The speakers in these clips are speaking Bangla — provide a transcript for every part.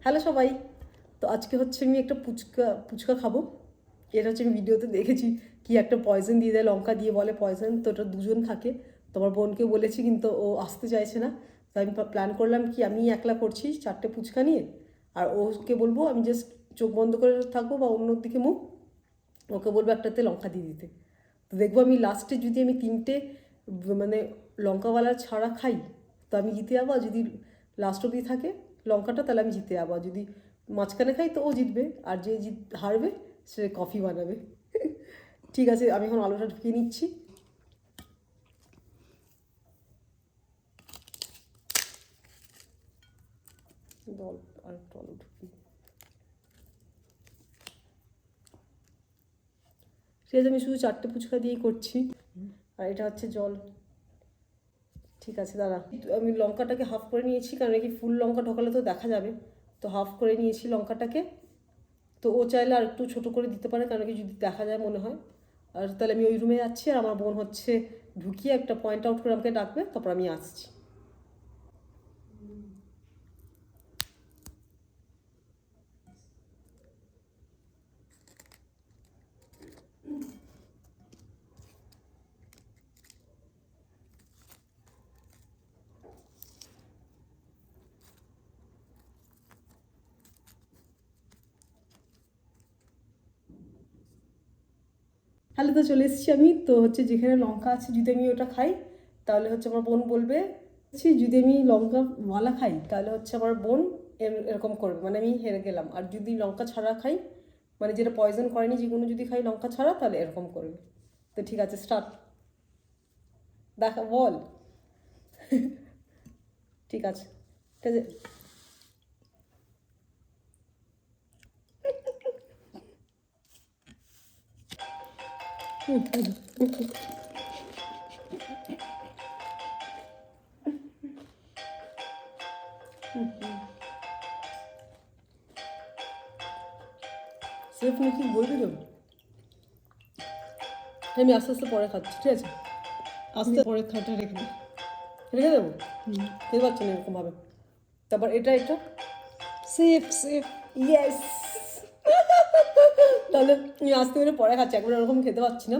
হ্যালো সবাই। তো আজকে হচ্ছে আমি একটা ফুচকা খাবো। এটা হচ্ছে আমি ভিডিওতে দেখেছি কি একটা পয়জন দিয়ে দেয়, লঙ্কা দিয়ে বলে পয়জন। তো ওটা দুজন থাকে। তোমার বোনকে বলেছি কিন্তু ও আসতে চাইছে না। তো আমি প্ল্যান করলাম কি আমি একলা করছি 4টে ফুচকা নিয়ে, আর ওকে বলবো আমি জাস্ট চোখ বন্ধ করে থাকবো বা অন্যদিকে মুখ, ওকে বলবো একটাতে লঙ্কা দিয়ে দিতে। তো দেখবো আমি লাস্টে যদি আমি 3টে মানে লঙ্কাওয়ালা ছাড়া খাই তো আমি জিতে যাবো, আর যদি লাস্ট অবধি থাকে লঙ্কাটা তাহলে আমি জিতে যাবো, আর যদি মাঝখানে খাই তো ও জিতবে, আর যে হারবে সে কফি বানাবে। ঠিক আছে, আমি এখন আলুটা ঢুকিয়ে নিচ্ছি। জল আর একটু আলু ঢুকিয়ে, ঠিক আছে আমি শুধু 4টে ফুচকা দিয়েই করছি। আর এটা হচ্ছে জল। ঠিক আছে দাঁড়া, আমি লঙ্কাটাকে হাফ করে নিয়েছি, কারণ কি ফুল লঙ্কা ঢোকালে তো দেখা যাবে। তো হাফ করে নিয়েছি লঙ্কাটাকে। তো ও চাইলে আর একটু ছোটো করে দিতে পারে, কারণ কি যদি দেখা যায় মনে হয়। আর তাহলে আমি ওই রুমে যাচ্ছি, আর আমার বোন হচ্ছে ঢুকিয়ে একটা পয়েন্ট আউট করে আমাকে ডাকবে, তারপর আমি আসছি। তাহলে তো চলে এসেছি আমি। তো হচ্ছে যেখানে লঙ্কা আছে যদি আমি ওটা খাই তাহলে হচ্ছে আমার বোন বলবে, যদি আমি লঙ্কাওয়ালা খাই তাহলে হচ্ছে আমার বোন এরকম করবে, মানে আমি হেরে গেলাম। আর যদি লঙ্কা ছাড়া খাই, মানে যেটা পয়জন করেনি যেগুলো যদি খাই লঙ্কা ছাড়া, তাহলে এরকম করবে। তো ঠিক আছে, স্টার্ট। দেখা বল। ঠিক আছে, ঠিক আছে। সেফ নাকি বলবি তো, আমি আস্তে আস্তে পরে খাচ্ছি, ঠিক আছে? আস্তে পরে খাটা রেখে দিই। রেখে দেবো, খেতে পাচ্ছি না এরকমভাবে। তারপর এটা এটা সেফ সেফ। ইয়েস। তাহলে আমি আস্তে করে পরে খাচ্ছি, একবার ওরকম খেতে পাচ্ছি না।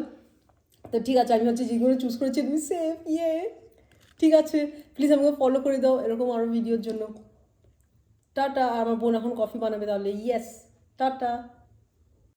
তো ঠিক আছে, আমি হচ্ছে যেগুলো চুজ করেছি তুমি সেফ। ইয়ে, ঠিক আছে, প্লিজ আমাকে ফলো করে দাও এরকম আরও ভিডিওর জন্য। টাটা। আর আমার বোন এখন কফি বানাবে, তাহলে ইয়েস, টাটা।